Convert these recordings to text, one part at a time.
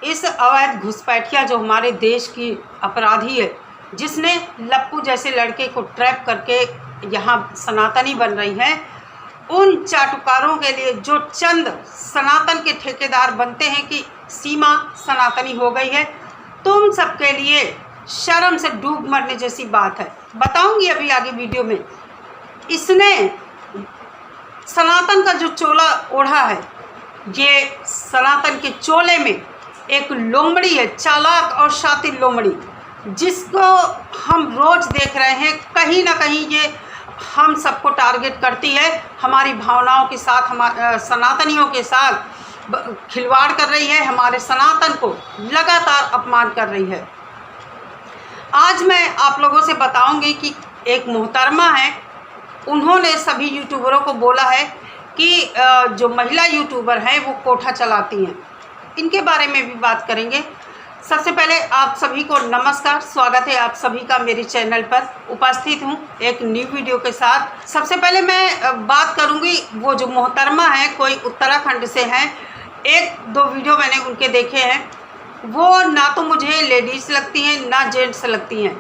इस अवैध घुसपैठिया जो हमारे देश की अपराधी है, जिसने लप्पू जैसे लड़के को ट्रैप करके यहाँ सनातनी बन रही है, उन चाटुकारों के लिए जो चंद सनातन के ठेकेदार बनते हैं कि सीमा सनातनी हो गई है, तुम सबके लिए शर्म से डूब मरने जैसी बात है। बताऊंगी अभी आगे वीडियो में। इसने सनातन का जो चोला ओढ़ा है, ये सनातन के चोले में एक लोमड़ी है, चालाक और शातिर लोमड़ी, जिसको हम रोज़ देख रहे हैं। कहीं ना कहीं ये हम सबको टारगेट करती है, हमारी भावनाओं के साथ, हमारे सनातनियों के साथ खिलवाड़ कर रही है, हमारे सनातन को लगातार अपमान कर रही है। आज मैं आप लोगों से बताऊंगी कि एक मोहतरमा है, उन्होंने सभी यूट्यूबरों को बोला है कि जो महिला यूट्यूबर हैं वो कोठा चलाती हैं। इनके बारे में भी बात करेंगे। सबसे पहले आप सभी को नमस्कार, स्वागत है आप सभी का मेरे चैनल पर। उपस्थित हूँ एक न्यू वीडियो के साथ। सबसे पहले मैं बात करूँगी, वो जो मोहतरमा है, कोई उत्तराखंड से हैं। एक दो वीडियो मैंने उनके देखे हैं, वो ना तो मुझे लेडीज़ लगती हैं ना जेंट्स लगती हैं।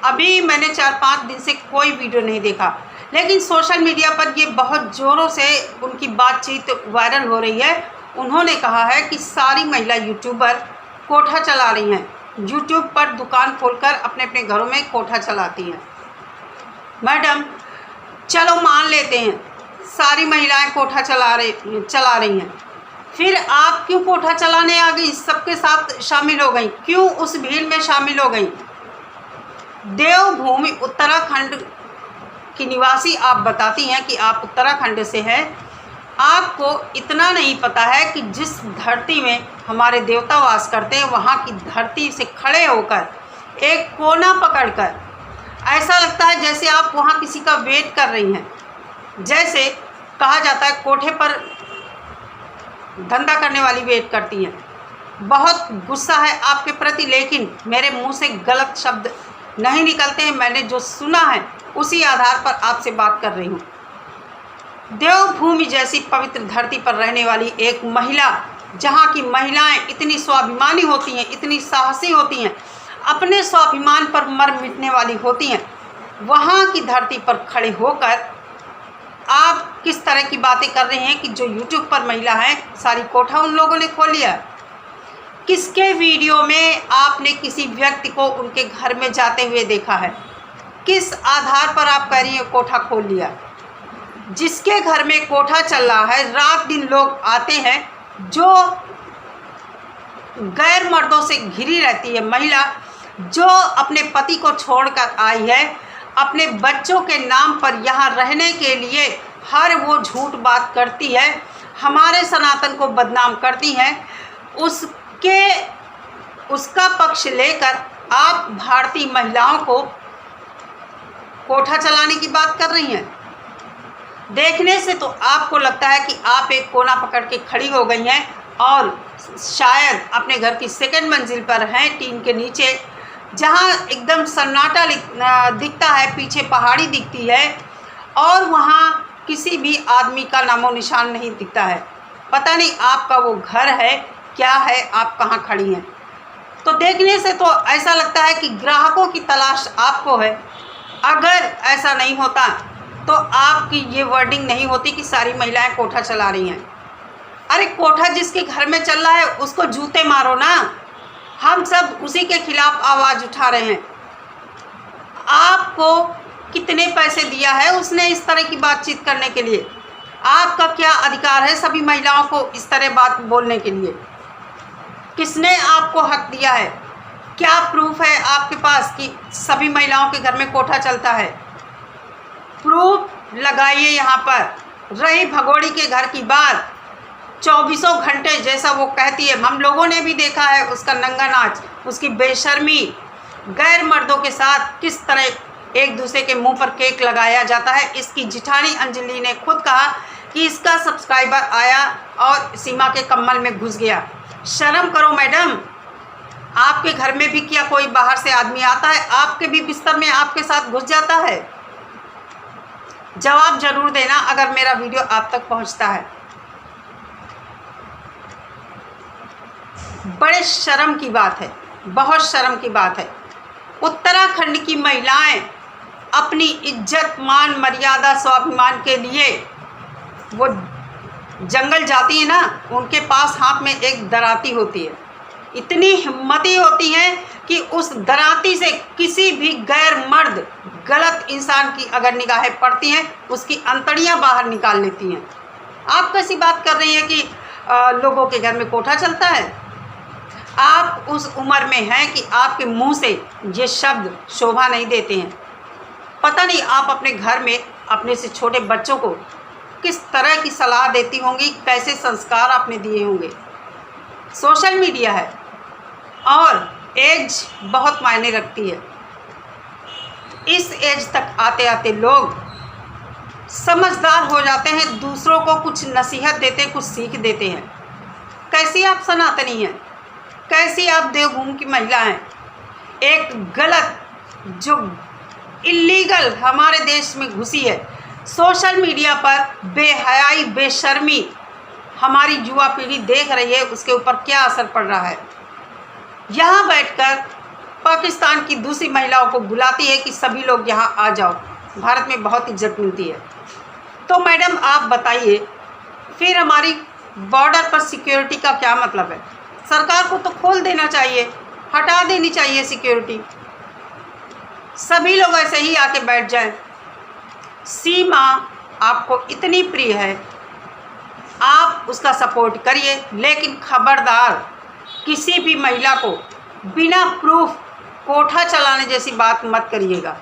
अभी मैंने 4-5 दिन से कोई वीडियो नहीं देखा, लेकिन सोशल मीडिया पर ये बहुत ज़ोरों से उनकी बातचीत वायरल हो रही है। उन्होंने कहा है कि सारी महिला यूट्यूबर कोठा चला रही हैं, यूट्यूब पर दुकान खोलकर अपने अपने घरों में कोठा चलाती हैं। मैडम चलो मान लेते हैं सारी महिलाएं कोठा चला रही हैं, फिर आप क्यों कोठा चलाने आ गई, सबके साथ शामिल हो गई, क्यों उस भीड़ में शामिल हो गई? देवभूमि उत्तराखंड की निवासी आप बताती हैं कि आप उत्तराखंड से हैं। आपको इतना नहीं पता है कि जिस धरती में हमारे देवता वास करते हैं, वहाँ की धरती से खड़े होकर एक कोना पकड़कर ऐसा लगता है जैसे आप वहाँ किसी का वेट कर रही हैं। जैसे कहा जाता है कोठे पर धंधा करने वाली वेट करती हैं। बहुत गुस्सा है आपके प्रति, लेकिन मेरे मुंह से गलत शब्द नहीं निकलते हैं। मैंने जो सुना है उसी आधार पर आपसे बात कर रही हूँ। देवभूमि जैसी पवित्र धरती पर रहने वाली एक महिला, जहाँ की महिलाएं इतनी स्वाभिमानी होती हैं, इतनी साहसी होती हैं, अपने स्वाभिमान पर मर मिटने वाली होती हैं, वहाँ की धरती पर खड़े होकर आप किस तरह की बातें कर रहे हैं कि जो यूट्यूब पर महिला हैं सारी कोठा उन लोगों ने खोल लिया। किसके वीडियो में आपने किसी व्यक्ति को उनके घर में जाते हुए देखा है? किस आधार पर आप कह रही हैं कोठा खोल लिया? जिसके घर में कोठा चल रहा है, रात दिन लोग आते हैं, जो गैर मर्दों से घिरी रहती है महिला, जो अपने पति को छोड़कर आई है, अपने बच्चों के नाम पर यहाँ रहने के लिए हर वो झूठ बात करती है, हमारे सनातन को बदनाम करती हैं, उसका पक्ष लेकर आप भारतीय महिलाओं को कोठा चलाने की बात कर रही हैं। देखने से तो आपको लगता है कि आप एक कोना पकड़ के खड़ी हो गई हैं और शायद अपने घर की सेकंड मंजिल पर हैं, टीन के नीचे, जहां एकदम सन्नाटा दिखता है, पीछे पहाड़ी दिखती है और वहां किसी भी आदमी का नामो निशान नहीं दिखता है। पता नहीं आपका वो घर है क्या है, आप कहाँ खड़ी हैं। तो देखने से तो ऐसा लगता है कि ग्राहकों की तलाश आपको है। अगर ऐसा नहीं होता तो आपकी ये वर्डिंग नहीं होती कि सारी महिलाएं कोठा चला रही हैं। अरे कोठा जिसके घर में चल रहा है उसको जूते मारो ना। हम सब उसी के खिलाफ आवाज़ उठा रहे हैं। आपको कितने पैसे दिया है उसने इस तरह की बातचीत करने के लिए? आपका क्या अधिकार है सभी महिलाओं को इस तरह बात बोलने के लिए? किसने आपको हक दिया है? क्या प्रूफ है आपके पास कि सभी महिलाओं के घर में कोठा चलता है? प्रूफ लगाइए यहाँ पर। रही भगोड़ी के घर की बात, 24 घंटे जैसा वो कहती है, हम लोगों ने भी देखा है उसका नंगा नाच, उसकी बेशर्मी, गैर मर्दों के साथ किस तरह एक दूसरे के मुंह पर केक लगाया जाता है। इसकी जिठानी अंजलि ने खुद कहा कि इसका सब्सक्राइबर आया और सीमा के कम्बल में घुस गया। शर्म करो मैडम। आपके घर में भी क्या कोई बाहर से आदमी आता है? आपके भी बिस्तर में आपके साथ घुस जाता है? जवाब जरूर देना अगर मेरा वीडियो आप तक पहुंचता है। बड़े शर्म की बात है, बहुत शर्म की बात है। उत्तराखंड की महिलाएं अपनी इज्जत, मान, मर्यादा, स्वाभिमान के लिए वो जंगल जाती है ना, उनके पास हाथ में एक दराती होती है। इतनी हिम्मती होती हैं कि उस दराती से किसी भी गैर मर्द, गलत इंसान की अगर निगाहें पड़ती हैं, उसकी अंतड़ियां बाहर निकाल लेती हैं। आप कैसी बात कर रही हैं कि लोगों के घर में कोठा चलता है? आप उस उम्र में हैं कि आपके मुंह से ये शब्द शोभा नहीं देते हैं। पता नहीं आप अपने घर में अपने से छोटे बच्चों को किस तरह की सलाह देती होंगी, कैसे संस्कार आपने दिए होंगे। सोशल मीडिया है और एज बहुत मायने रखती है। इस एज तक आते आते लोग समझदार हो जाते हैं, दूसरों को कुछ नसीहत देते हैं, कुछ सीख देते हैं। कैसी आप सनातनी हैं, कैसी आप देवभूमि की महिला हैं। एक गलत जो इल्लीगल हमारे देश में घुसी है, सोशल मीडिया पर बेहयाई, बेशर्मी हमारी युवा पीढ़ी देख रही है, उसके ऊपर क्या असर पड़ रहा है। यहाँ बैठकर पाकिस्तान की दूसरी महिलाओं को बुलाती है कि सभी लोग यहाँ आ जाओ, भारत में बहुत इज्जत मिलती है। तो मैडम आप बताइए, फिर हमारी बॉर्डर पर सिक्योरिटी का क्या मतलब है? सरकार को तो खोल देना चाहिए, हटा देनी चाहिए सिक्योरिटी, सभी लोग ऐसे ही आके बैठ जाएं। सीमा आपको इतनी प्रिय है, आप उसका सपोर्ट करिए, लेकिन खबरदार किसी भी महिला को बिना प्रूफ कोठा चलाने जैसी बात मत करिएगा।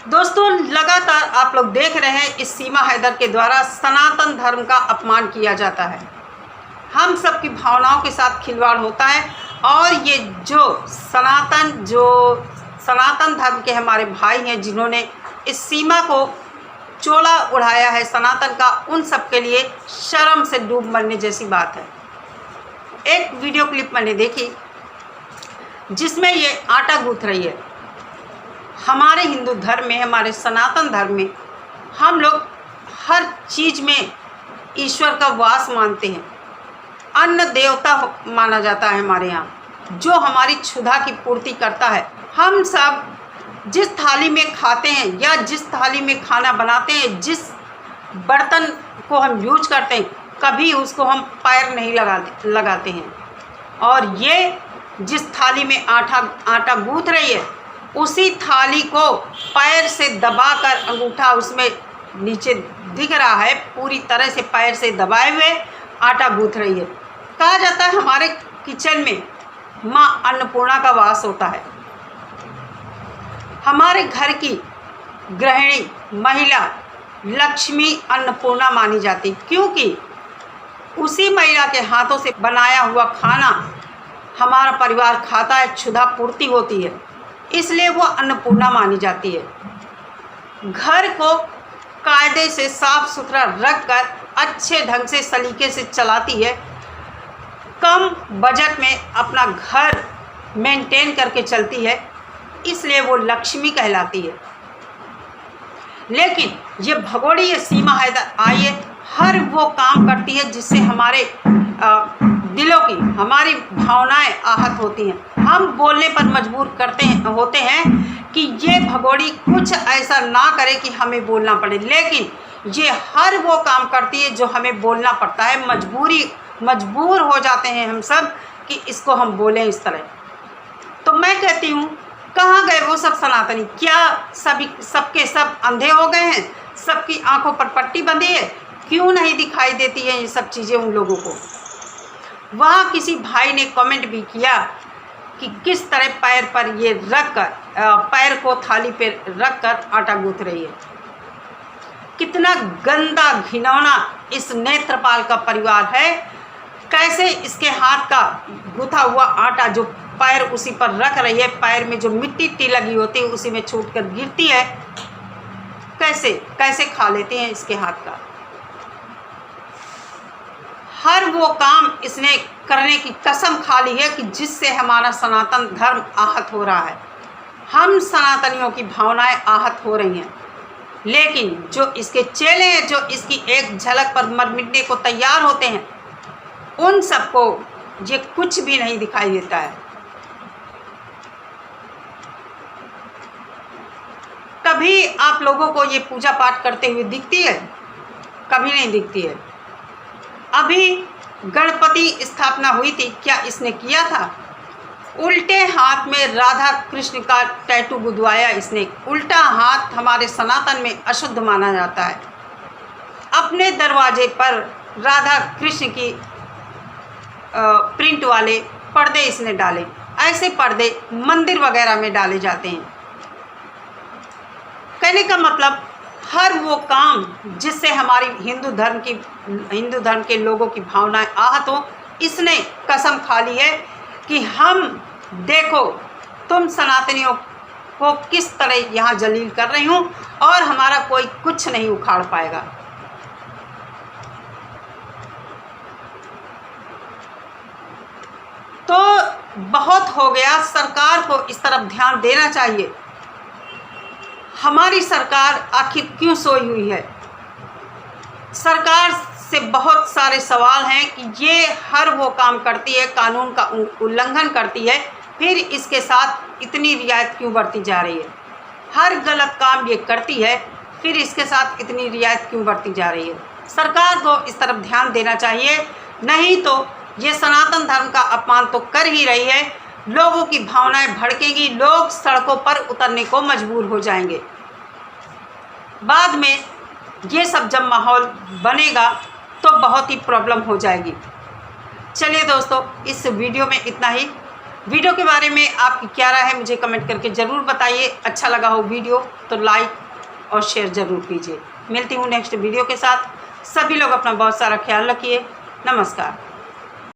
दोस्तों, लगातार आप लोग देख रहे हैं इस सीमा हैदर के द्वारा सनातन धर्म का अपमान किया जाता है। हम सबकी भावनाओं के साथ खिलवाड़ होता है और ये जो सनातन धर्म के हमारे भाई हैं, जिन्होंने इस सीमा को चोला उड़ाया है सनातन का, उन सब के लिए शर्म से डूब मरने जैसी बात है। एक वीडियो क्लिप मैंने देखी जिसमें ये आटा गूंथ रही है। हमारे हिंदू धर्म में, हमारे सनातन धर्म में हम लोग हर चीज़ में ईश्वर का वास मानते हैं। अन्न देवता माना जाता है हमारे यहाँ, जो हमारी क्षुधा की पूर्ति करता है। हम सब जिस थाली में खाते हैं या जिस थाली में खाना बनाते हैं, जिस बर्तन को हम यूज करते हैं, कभी उसको हम पैर नहीं लगाते हैं। और ये जिस थाली में आटा गूंथ रही है, उसी थाली को पैर से दबाकर, अंगूठा उसमें नीचे दिख रहा है, पूरी तरह से पैर से दबाए हुए आटा गूंथ रही है। कहा जाता है हमारे किचन में माँ अन्नपूर्णा का वास होता है। हमारे घर की गृहिणी महिला लक्ष्मी अन्नपूर्णा मानी जाती, क्योंकि उसी महिला के हाथों से बनाया हुआ खाना हमारा परिवार खाता है, क्षुधा पूर्ति होती है, इसलिए वो अन्नपूर्णा मानी जाती है। घर को कायदे से साफ सुथरा रखकर अच्छे ढंग से सलीके से चलाती है, कम बजट में अपना घर मेंटेन करके चलती है, इसलिए वो लक्ष्मी कहलाती है। लेकिन ये भगोड़ी, ये सीमा हैदर आई है, हर वो काम करती है जिससे हमारे दिलों की, हमारी भावनाएं आहत होती हैं। हम बोलने पर मजबूर होते हैं कि ये भगोड़ी कुछ ऐसा ना करे कि हमें बोलना पड़े, लेकिन ये हर वो काम करती है जो हमें बोलना पड़ता है। मजबूर हो जाते हैं हम सब कि इसको हम बोलें इस तरह। तो मैं कहती हूँ, कहाँ गए वो सब सनातनी? क्या सबके सब अंधे हो गए हैं? सबकी आंखों पर पट्टी बंधी है? क्यों नहीं दिखाई देती है ये सब चीज़ें उन लोगों को? वहाँ किसी भाई ने कमेंट भी किया कि किस तरह पैर पर ये रख कर, पैर को थाली पे रख कर आटा गूंथ रही है। कितना गंदा, घिनौना इस नेत्रपाल का परिवार है। कैसे इसके हाथ का गूंथा हुआ आटा जो पैर उसी पर रख रही है, पैर में जो मिट्टी लगी होती है उसी में छूटकर गिरती है, कैसे खा लेते हैं इसके हाथ का। हर वो काम इसने करने की कसम खा ली है कि जिससे हमारा सनातन धर्म आहत हो रहा है, हम सनातनियों की भावनाएं आहत हो रही हैं। लेकिन जो इसके चेले हैं, जो इसकी एक झलक पर मर मिटने को तैयार होते हैं, उन सबको ये कुछ भी नहीं दिखाई देता है। कभी आप लोगों को ये पूजा पाठ करते हुए दिखती है? कभी नहीं दिखती है। अभी गणपति स्थापना हुई थी, क्या इसने किया था? उल्टे हाथ में राधा कृष्ण का टैटू गुदवाया इसने। उल्टा हाथ हमारे सनातन में अशुद्ध माना जाता है। अपने दरवाजे पर राधा कृष्ण की प्रिंट वाले पर्दे इसने डाले। ऐसे पर्दे मंदिर वगैरह में डाले जाते हैं। कहने का मतलब हर वो काम जिससे हमारी हिंदू धर्म के लोगों की भावनाएं आहत हो, इसने कसम खा ली है कि हम देखो तुम सनातनियों को किस तरह यहाँ जलील कर रही हूँ और हमारा कोई कुछ नहीं उखाड़ पाएगा। तो बहुत हो गया, सरकार को इस तरफ ध्यान देना चाहिए। हमारी सरकार आखिर क्यों सोई हुई है? सरकार से बहुत सारे सवाल हैं कि ये हर वो काम करती है, कानून का उल्लंघन करती है, फिर इसके साथ इतनी रियायत क्यों बरती जा रही है? हर गलत काम ये करती है, फिर इसके साथ इतनी रियायत क्यों बरती जा रही है? सरकार को इस तरफ ध्यान देना चाहिए, नहीं तो ये सनातन धर्म का अपमान तो कर ही रही है। लोगों की भावनाएं भड़केंगी, लोग सड़कों पर उतरने को मजबूर हो जाएंगे। बाद में ये सब जब माहौल बनेगा तो बहुत ही प्रॉब्लम हो जाएगी। चलिए दोस्तों, इस वीडियो में इतना ही। वीडियो के बारे में आपकी क्या राय है मुझे कमेंट करके ज़रूर बताइए। अच्छा लगा हो वीडियो तो लाइक और शेयर ज़रूर कीजिए। मिलती हूँ नेक्स्ट वीडियो के साथ। सभी लोग अपना बहुत सारा ख्याल रखिए। नमस्कार।